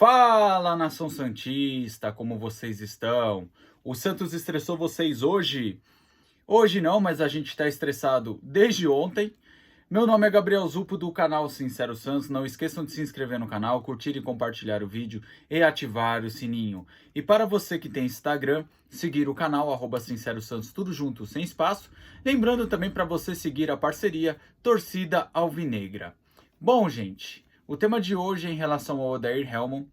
Fala, nação santista, como vocês estão? O Santos estressou vocês hoje? Hoje não, mas a gente está estressado desde ontem. Meu nome é Gabriel Zupo do canal Sincero Santos. Não esqueçam de se inscrever no canal, curtir e compartilhar o vídeo e ativar o sininho. E para você que tem Instagram, seguir o canal Sincero Santos, tudo junto, sem espaço. Lembrando também para você seguir a parceria Torcida Alvinegra. Bom, gente, o tema de hoje é em relação ao Odair Hellmann.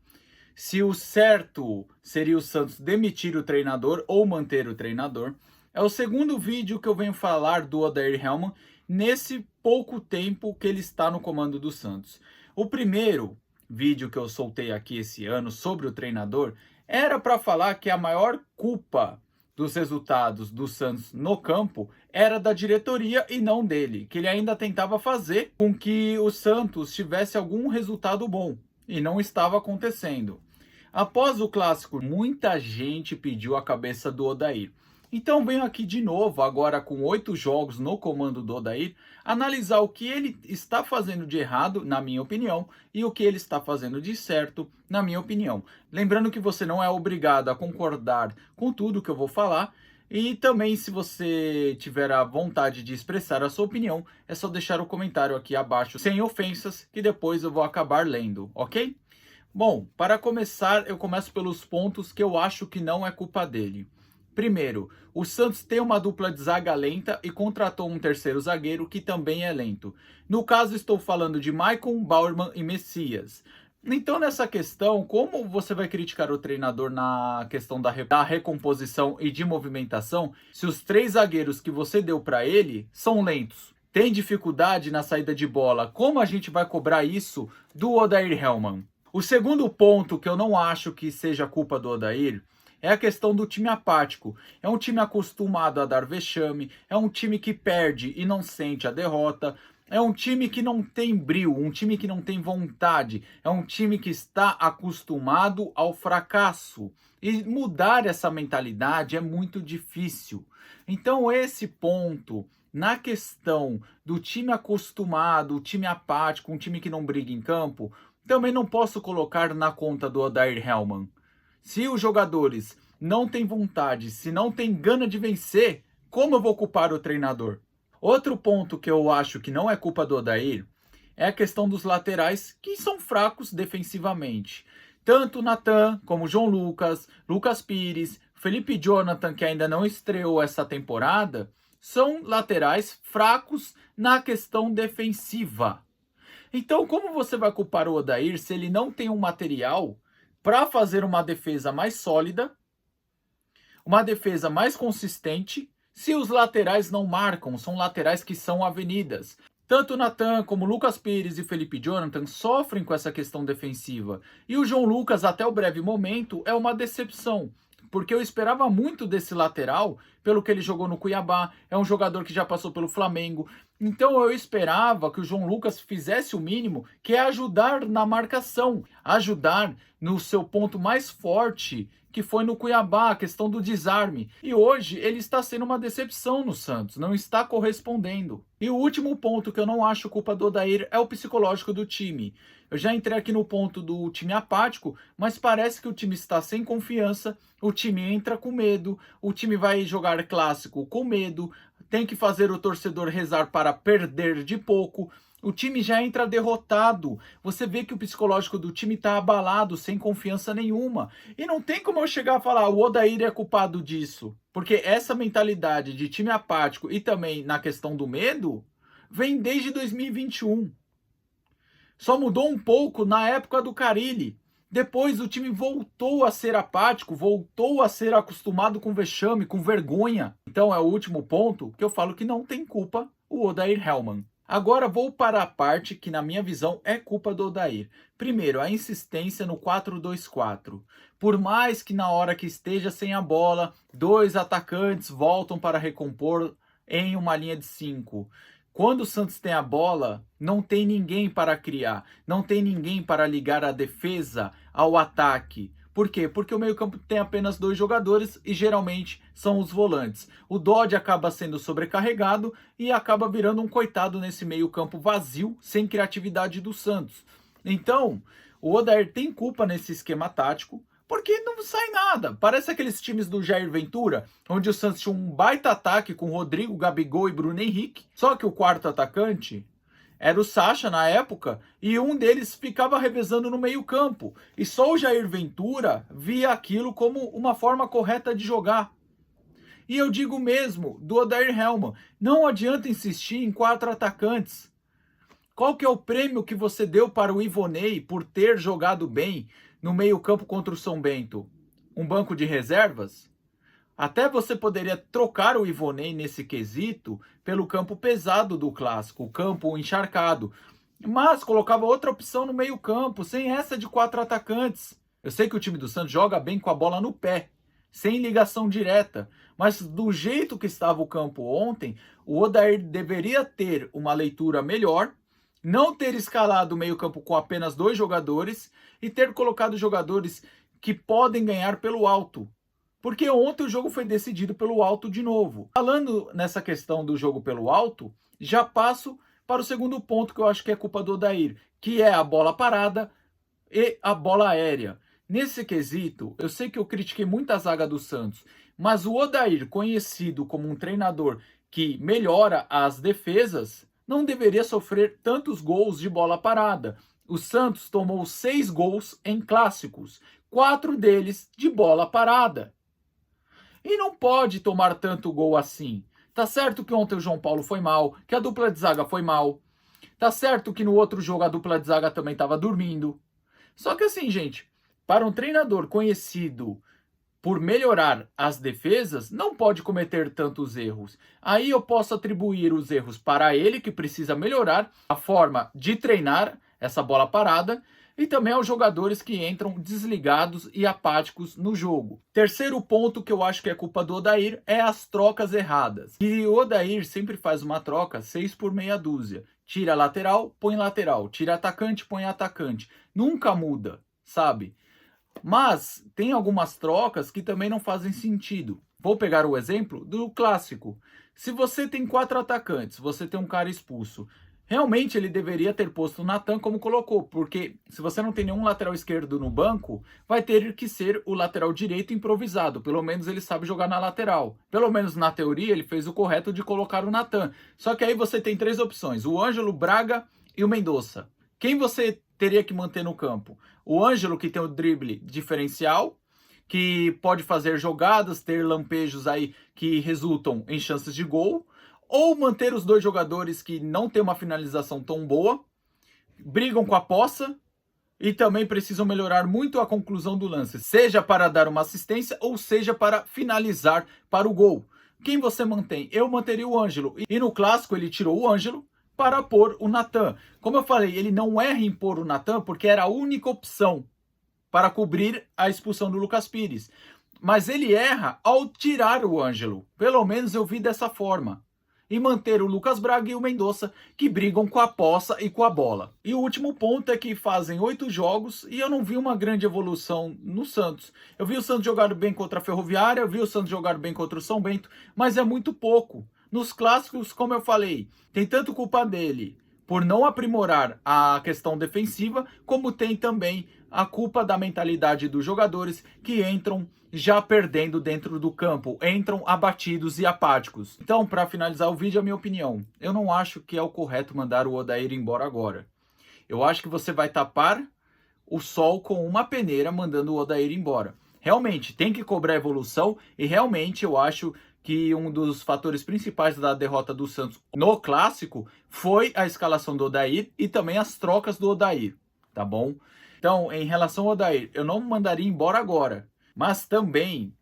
Se o certo seria o Santos demitir o treinador ou manter o treinador. É o segundo vídeo que eu venho falar do Odair Hellmann nesse pouco tempo que ele está no comando do Santos. O primeiro vídeo que eu soltei aqui esse ano sobre o treinador era para falar que a maior culpa dos resultados do Santos no campo era da diretoria e não dele, que ele ainda tentava fazer com que o Santos tivesse algum resultado bom e não estava acontecendo. Após o clássico, muita gente pediu a cabeça do Odair. Então venho aqui de novo, agora com 8 jogos no comando do Odair, analisar o que ele está fazendo de errado, na minha opinião, e o que ele está fazendo de certo, na minha opinião. Lembrando que você não é obrigado a concordar com tudo que eu vou falar, e também, se você tiver a vontade de expressar a sua opinião, é só deixar o comentário aqui abaixo, sem ofensas, que depois eu vou acabar lendo, ok? Bom, para começar, eu começo pelos pontos que eu acho que não é culpa dele. Primeiro, o Santos tem uma dupla de zaga lenta e contratou um terceiro zagueiro que também é lento. No caso, estou falando de Maicon, Bauerman e Messias. Então, nessa questão, como você vai criticar o treinador na questão da recomposição e de movimentação, se os 3 zagueiros que você deu para ele são lentos? Tem dificuldade na saída de bola? Como a gente vai cobrar isso do Odair Hellmann? O segundo ponto que eu não acho que seja culpa do Odair é a questão do time apático. É um time acostumado a dar vexame, é um time que perde e não sente a derrota, é um time que não tem brio, um time que não tem vontade, é um time que está acostumado ao fracasso. E mudar essa mentalidade é muito difícil. Então esse ponto, na questão do time acostumado, o time apático, um time que não briga em campo, também não posso colocar na conta do Odair Hellmann. Se os jogadores não têm vontade, se não têm gana de vencer, como eu vou culpar o treinador? Outro ponto que eu acho que não é culpa do Odair é a questão dos laterais, que são fracos defensivamente. Tanto Natan como João Lucas, Lucas Pires, Felipe Jonathan, que ainda não estreou essa temporada, são laterais fracos na questão defensiva. Então, como você vai culpar o Odair se ele não tem um material para fazer uma defesa mais sólida, uma defesa mais consistente, se os laterais não marcam, são laterais que são avenidas? Tanto Natan como Lucas Pires e Felipe Jonathan sofrem com essa questão defensiva. E o João Lucas, até o breve momento, é uma decepção. Porque eu esperava muito desse lateral, pelo que ele jogou no Cuiabá. É um jogador que já passou pelo Flamengo. Então eu esperava que o João Lucas fizesse o mínimo, que é ajudar na marcação, ajudar no seu ponto mais forte, que foi no Cuiabá, a questão do desarme. E hoje ele está sendo uma decepção no Santos, não está correspondendo. E o último ponto que eu não acho culpa do Odair é o psicológico do time. Eu já entrei aqui no ponto do time apático, mas parece que o time está sem confiança, o time entra com medo, o time vai jogar clássico com medo, tem que fazer o torcedor rezar para perder de pouco. O time já entra derrotado. Você vê que o psicológico do time está abalado, sem confiança nenhuma. E não tem como eu chegar a falar, o Odair é culpado disso. Porque essa mentalidade de time apático e também na questão do medo, vem desde 2021. Só mudou um pouco na época do Carille. Depois o time voltou a ser apático, voltou a ser acostumado com vexame, com vergonha. Então é o último ponto que eu falo que não tem culpa o Odair Hellmann. Agora vou para a parte que, na minha visão, é culpa do Odair. Primeiro, a insistência no 4-2-4. Por mais que na hora que esteja sem a bola, 2 atacantes voltam para recompor em uma linha de 5. Quando o Santos tem a bola, não tem ninguém para criar, não tem ninguém para ligar a defesa ao ataque. Por quê? Porque o meio-campo tem apenas 2 jogadores e geralmente são os volantes. O Dodge acaba sendo sobrecarregado e acaba virando um coitado nesse meio-campo vazio, sem criatividade do Santos. Então, O Odair tem culpa nesse esquema tático, porque não sai nada. Parece aqueles times do Jair Ventura, onde o Santos tinha um baita ataque com Rodrigo, Gabigol e Bruno Henrique. Só que o quarto atacante era o Sacha na época, e um deles ficava revezando no meio-campo. E só o Jair Ventura via aquilo como uma forma correta de jogar. E eu digo mesmo do Odair Hellmann, não adianta insistir em 4 atacantes. Qual que é o prêmio que você deu para o Ivonei por ter jogado bem no meio-campo contra o São Bento? Um banco de reservas? Até você poderia trocar o Ivonei nesse quesito pelo campo pesado do clássico, o campo encharcado. Mas colocava outra opção no meio-campo, sem essa de 4 atacantes. Eu sei que o time do Santos joga bem com a bola no pé, sem ligação direta. Mas do jeito que estava o campo ontem, o Odair deveria ter uma leitura melhor, não ter escalado o meio-campo com apenas 2 jogadores e ter colocado jogadores que podem ganhar pelo alto. Porque ontem o jogo foi decidido pelo alto de novo. Falando nessa questão do jogo pelo alto, já passo para o segundo ponto que eu acho que é culpa do Odair, que é a bola parada e a bola aérea. Nesse quesito, eu sei que eu critiquei muito a zaga do Santos, mas o Odair, conhecido como um treinador que melhora as defesas, não deveria sofrer tantos gols de bola parada. O Santos tomou 6 gols em clássicos, 4 deles de bola parada. E não pode tomar tanto gol assim. Tá certo que ontem o João Paulo foi mal, que a dupla de zaga foi mal. Tá certo que no outro jogo a dupla de zaga também estava dormindo. Só que assim, gente, para um treinador conhecido por melhorar as defesas, não pode cometer tantos erros. Aí eu posso atribuir os erros para ele, que precisa melhorar a forma de treinar essa bola parada, e também aos jogadores que entram desligados e apáticos no jogo. Terceiro ponto que eu acho que é culpa do Odair é as trocas erradas. E o Odair sempre faz uma troca 6 por meia dúzia. Tira lateral, põe lateral. Tira atacante, põe atacante. Nunca muda, sabe? Mas tem algumas trocas que também não fazem sentido. Vou pegar o exemplo do clássico. Se você tem 4 atacantes, você tem um cara expulso. Realmente ele deveria ter posto o Natan como colocou, porque se você não tem nenhum lateral esquerdo no banco, vai ter que ser o lateral direito improvisado. Pelo menos ele sabe jogar na lateral. Pelo menos na teoria ele fez o correto de colocar o Natan. Só que aí você tem 3 opções: o Ângelo, Braga e o Mendonça. Quem você teria que manter no campo? O Ângelo, que tem o drible diferencial, que pode fazer jogadas, ter lampejos aí que resultam em chances de gol, ou manter os 2 jogadores que não têm uma finalização tão boa, brigam com a poça e também precisam melhorar muito a conclusão do lance, seja para dar uma assistência ou seja para finalizar para o gol. Quem você mantém? Eu manteria o Ângelo. E no clássico ele tirou o Ângelo para pôr o Natan. Como eu falei, ele não erra em pôr o Natan porque era a única opção para cobrir a expulsão do Lucas Pires. Mas ele erra ao tirar o Ângelo. Pelo menos eu vi dessa forma. E manter o Lucas Braga e o Mendonça, que brigam com a poça e com a bola. E o último ponto é que fazem 8 jogos e eu não vi uma grande evolução no Santos. Eu vi o Santos jogar bem contra a Ferroviária, eu vi o Santos jogar bem contra o São Bento, mas é muito pouco. Nos clássicos, como eu falei, tem tanto culpa dele por não aprimorar a questão defensiva, como tem também a culpa da mentalidade dos jogadores que entram já perdendo dentro do campo, entram abatidos e apáticos. Então, para finalizar o vídeo, a minha opinião, eu não acho que é o correto mandar o Odair embora agora. Eu acho que você vai tapar o sol com uma peneira mandando o Odair embora. Realmente, tem que cobrar evolução e realmente eu acho que um dos fatores principais da derrota do Santos no Clássico foi a escalação do Odair e também as trocas do Odair, tá bom? Então, em relação ao Odair, eu não mandaria embora agora, mas também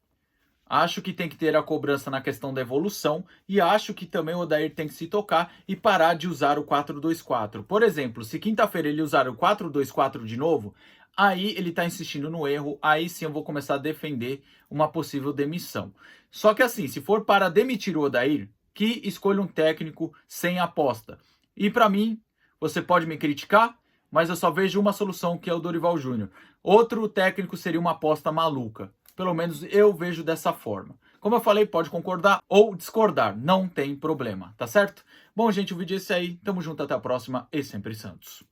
acho que tem que ter a cobrança na questão da evolução e acho que também o Odair tem que se tocar e parar de usar o 4-2-4. Por exemplo, se quinta-feira ele usar o 4-2-4 de novo, aí ele está insistindo no erro, aí sim eu vou começar a defender uma possível demissão. Só que assim, se for para demitir o Odair, que escolha um técnico sem aposta. E para mim, você pode me criticar, mas eu só vejo uma solução, que é o Dorival Júnior. Outro técnico seria uma aposta maluca. Pelo menos eu vejo dessa forma. Como eu falei, pode concordar ou discordar, não tem problema, tá certo? Bom, gente, o vídeo é esse aí. Tamo junto, até a próxima e sempre Santos.